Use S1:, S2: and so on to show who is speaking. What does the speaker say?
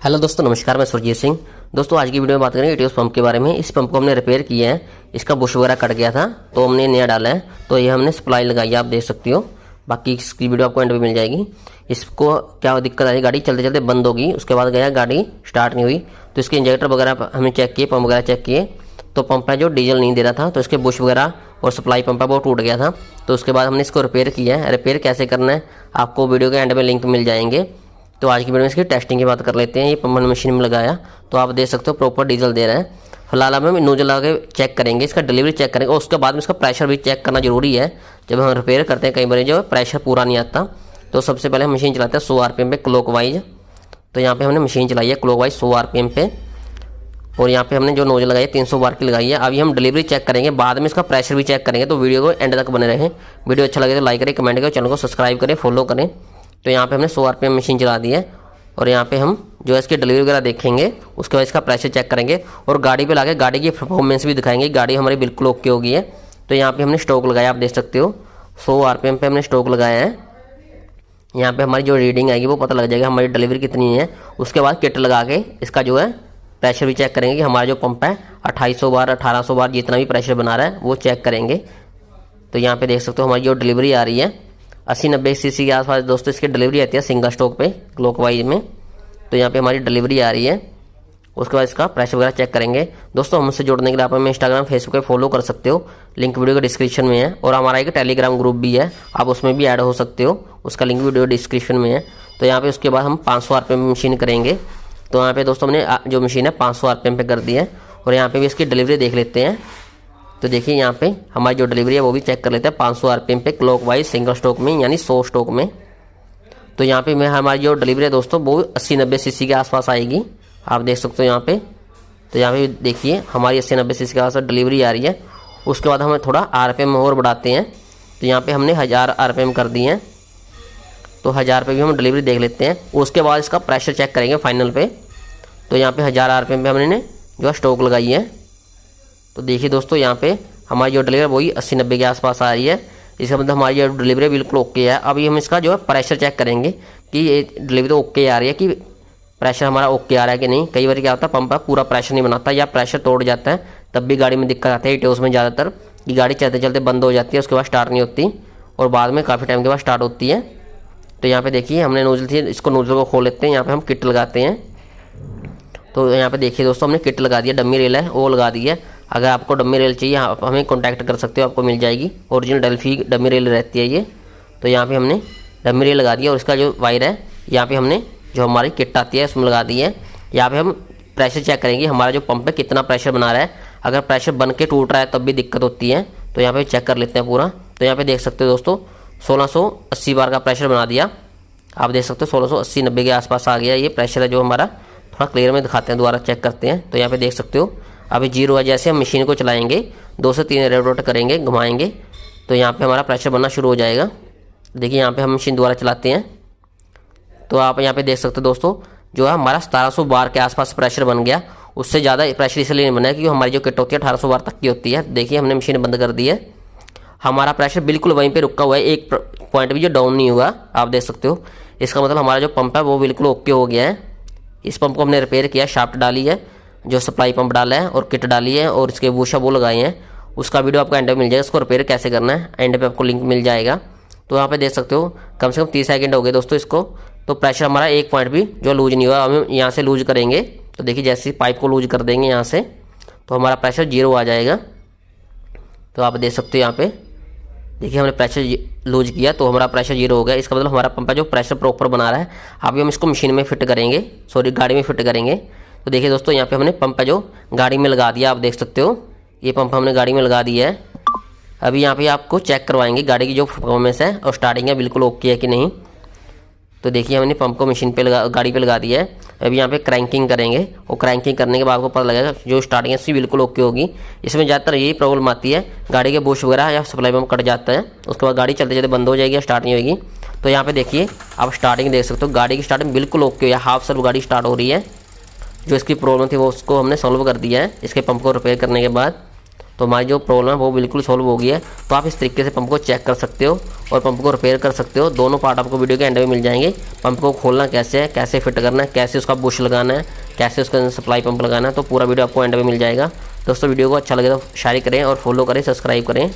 S1: Hello दोस्तों, नमस्कार। मैं सुरजीत सिंह। दोस्तों, आज की वीडियो में बात करेंगे एटियोस पंप के बारे में। इस पंप को हमने रिपेयर किया है, इसका बुश वगैरह कट गया था तो हमने नया डाला है। तो ये हमने सप्लाई लगाई है, आप देख सकते हो। बाकी इसकी वीडियो आपको एंड में मिल जाएगी। इसको क्या दिक्कत आई, गाड़ी चलते चलते बंद होगी, उसके बाद गया गाड़ी स्टार्ट नहीं हुई, तो इसके इंजेक्टर वगैरह हमने चेक किए, पंप वगैरह चेक किए, तो पंप है जो डीजल नहीं दे रहा था, तो इसके बुश वगैरह और सप्लाई पंप है वो टूट गया था। तो उसके बाद हमने इसको रिपेयर किया है। रिपेयर कैसे करना है आपको वीडियो के एंड में लिंक मिल जाएंगे। तो आज की वीडियो में इसकी टेस्टिंग की बात कर लेते हैं। ये पंप हमने मशीन में लगाया तो आप देख सकते हो प्रॉपर डीजल दे रहा है। फिलहाल हम नोजल लगा के चेक करेंगे, इसका डिलीवरी चेक करेंगे और उसके बाद में इसका प्रेशर भी चेक करना जरूरी है। जब हम रिपेयर करते हैं कई बार जो प्रेशर पूरा नहीं आता, तो सबसे पहले हम मशीन चलाते हैं 100 RPM पे क्लॉकवाइज। तो यहाँ पे हमने मशीन चलाई है क्लॉकवाइज 100 RPM पे, और यहाँ पे हमने जो नोजल लगाई है 300 बार की लगाई है। अभी हम डिलीवरी चेक करेंगे, बाद में इसका प्रेशर भी चेक करेंगे। तो वीडियो को एंड तक बने रहें। वीडियो अच्छा लगे तो लाइक करें, कमेंट करें, चैनल को सब्सक्राइब करें, फॉलो करें। तो यहाँ पे हमने 100 RPM मशीन चला दी है और यहाँ पे हम जो है इसकी डिलीवरी वगैरह देखेंगे, उसके बाद इसका प्रेशर चेक करेंगे और गाड़ी पे लाके गाड़ी की परफॉर्मेंस भी दिखाएंगे। गाड़ी हमारी बिल्कुल ओके हो गई है। तो यहाँ पे हमने स्टॉक लगाया, आप देख सकते हो 100 RPM पे हमने स्टॉक लगाया है। यहाँ पे हमारी जो रीडिंग आएगी वो पता लग जाएगा हमारी डिलीवरी कितनी है। उसके बाद किट लगा के इसका जो है प्रेशर भी चेक करेंगे कि हमारा जो पंप है 2800 बार 1800 बार जितना भी प्रेशर बना रहा है वो चेक करेंगे। तो यहाँ पे देख सकते हो हमारी जो डिलीवरी आ रही है 80-90 सीसी के आसपास दोस्तों इसकी डिलीवरी आती है सिंगल स्टॉक पे क्लॉकवाइज में। तो यहाँ पे हमारी डिलीवरी आ रही है। उसके बाद इसका प्रेशर वगैरह चेक करेंगे। दोस्तों, हमसे जुड़ने के लिए आप हमें इंस्टाग्राम फेसबुक पे फॉलो कर सकते हो, लिंक वीडियो के डिस्क्रिप्शन में है। और हमारा एक टेलीग्राम ग्रुप भी है, आप उसमें भी ऐड हो सकते हो, उसका लिंक वीडियो डिस्क्रिप्शन में है। तो यहाँ पे उसके बाद हम 500 RPM मशीन करेंगे। तो यहाँ पे दोस्तों हमने जो मशीन है 500 RPM पे कर दी है और यहाँ पे भी इसकी डिलीवरी देख लेते हैं। तो देखिए यहाँ पे हमारी जो डिलीवरी है वो भी चेक कर लेते हैं 500 RPM पे क्लॉकवाइज सिंगल स्टॉक में, यानी 100 स्टॉक में। तो यहाँ पे मैं हमारी जो डिलीवरी है दोस्तों वो 80-90 सीसी के आसपास आएगी, आप देख सकते हो यहाँ पे। तो यहाँ पे देखिए हमारी 80-90 सीसी के आसपास डिलीवरी आ रही है। उसके बाद हमें थोड़ा RPM और बढ़ाते हैं। तो यहाँ पे हमने 1000 RPM कर दी है, तो 1000 पे भी हम डिलीवरी देख लेते हैं। उसके बाद इसका प्रेशर चेक करेंगे फाइनल पे। तो यहाँ पे 1000 RPM पे हमने जो है स्टॉक लगाई है। तो देखिए दोस्तों यहाँ पे हमारी जो डिलीवरी वही 80-90 के आसपास आ रही है। इसका मतलब हमारी जो डिलीवरी बिल्कुल ओके है। अभी हम इसका जो है प्रेशर चेक करेंगे कि ये डिलीवरी तो ओके आ रही है, कि प्रेशर हमारा ओके आ रहा है कि नहीं। कई बार क्या होता है पंप पूरा प्रेशर नहीं बनाता या प्रेशर तोड़ जाता है, तब भी गाड़ी में दिक्कत आती है। एटियोस में ज़्यादातर कि गाड़ी चलते चलते बंद हो जाती है, उसके बाद स्टार्ट नहीं होती और बाद में काफ़ी टाइम के बाद स्टार्ट होती है। तो यहाँ पे देखिए हमने नोजल थी, इसको नोजल को खोल लेते हैं। यहाँ पे हम किट लगाते हैं। तो यहाँ पे देखिए दोस्तों हमने किट लगा दिया, डम्मी रेल है वो लगा दी है। अगर आपको डम्मी रेल चाहिए आप हमें कांटेक्ट कर सकते हो, आपको मिल जाएगी। ओरिजिनल डेल्फी डम्मी रेल रहती है ये। तो यहाँ पे हमने डम्मी रेल लगा दिया और इसका जो वायर है यहाँ पे हमने जो हमारी किट आती है उसमें लगा दी है। यहाँ पे हम प्रेशर चेक करेंगे हमारा जो पंप है कितना प्रेशर बना रहा है। अगर प्रेशर बन के टूट रहा है तब भी दिक्कत होती है। तो यहाँ पे चेक कर लेते हैं पूरा। तो यहाँ पे देख सकते हो दोस्तों 1680 बार का प्रेशर बना दिया, आप देख सकते हो 1680-90 के आसपास आ गया ये प्रेशर है जो हमारा। थोड़ा क्लियर में दिखाते हैं, दोबारा चेक करते हैं। तो यहाँ पे देख सकते हो अभी 0 है। जैसे हम मशीन को चलाएंगे 2 से 3 रेवोल्ट करेंगे, घुमाएंगे, तो यहाँ पे हमारा प्रेशर बनना शुरू हो जाएगा। देखिए यहाँ पे हम मशीन दोबारा चलाते हैं तो आप यहाँ पे देख सकते हो दोस्तों जो है हमारा 1700 बार के आसपास प्रेशर बन गया। उससे ज़्यादा प्रेशर इसलिए नहीं बना है क्योंकि हमारी जो किट होती है 1800 बार तक की होती है। देखिए हमने मशीन बंद कर दी है, हमारा प्रेशर बिल्कुल वहीं पे रुका हुआ है, एक पॉइंट भी जो डाउन नहीं हुआ, आप देख सकते हो। इसका मतलब हमारा जो पंप है वो बिल्कुल ओके हो गया है। इस पंप को हमने रिपेयर किया, शाफ्ट डाली है, जो सप्लाई पंप डाला है और किट डाली है और इसके बूशा वो लगाए हैं। उसका वीडियो आपको एंड में मिल जाएगा, इसको रिपेयर कैसे करना है एंड पे आपको लिंक मिल जाएगा। तो यहाँ पे देख सकते हो कम से कम 30 सेकंड हो गए दोस्तों इसको। तो प्रेशर हमारा एक पॉइंट भी जो लूज नहीं हुआ। हम यहाँ से लूज करेंगे तो देखिए जैसे पाइप को लूज कर देंगे यहाँ से तो हमारा प्रेशर 0 आ जाएगा। तो आप देख सकते हो यहाँ पे देखिए हमने प्रेशर लूज किया तो हमारा प्रेशर 0 हो गया। इसका मतलब हमारा पंप है जो प्रेशर प्रॉपर बना रहा है। अभी हम इसको मशीन में फिट करेंगे, सॉरी गाड़ी में फिट करेंगे। तो देखिए दोस्तों यहाँ पे हमने पंप है जो गाड़ी में लगा दिया, आप देख सकते हो ये पंप हमने गाड़ी में लगा दिया है। अभी यहाँ पे आपको चेक करवाएंगे गाड़ी की जो परफॉर्मेंस है और स्टार्टिंग है बिल्कुल ओके है कि नहीं। तो देखिए हमने पंप को मशीन पे गाड़ी पे लगा दिया है। अभी यहाँ पे क्रैंकिंग करेंगे और क्रैंकिंग करने के बाद आपको पता लगेगा जो स्टार्टिंग है उसकी बिल्कुल ओके होगी। इसमें ज़्यादातर यही प्रॉब्लम आती है, गाड़ी के बुश वगैरह या सप्लाई पंप कट जाता है, उसके बाद गाड़ी चलते चलते बंद हो जाएगी या स्टार्ट नहीं होगी। तो यहाँ पे देखिए आप स्टार्टिंग देख सकते हो, गाड़ी की स्टार्टिंग बिल्कुल ओके है, हाफ सर्व गाड़ी स्टार्ट हो रही है। जो इसकी प्रॉब्लम थी वो उसको हमने सॉल्व कर दिया है इसके पंप को रिपेयर करने के बाद। तो हमारी जो प्रॉब्लम है वो बिल्कुल सॉल्व हो गई है। तो आप इस तरीके से पंप को चेक कर सकते हो और पंप को रिपेयर कर सकते हो। दोनों पार्ट आपको वीडियो के एंड में मिल जाएंगे। पंप को खोलना कैसे है, कैसे फिट करना है, कैसे उसका बुश लगाना है, कैसे उसके अंदर सप्लाई पंप लगाना है, तो पूरा वीडियो आपको एंड में मिल जाएगा। दोस्तों वीडियो को अच्छा लगे तो शेयर करें और फॉलो करें, सब्सक्राइब करें।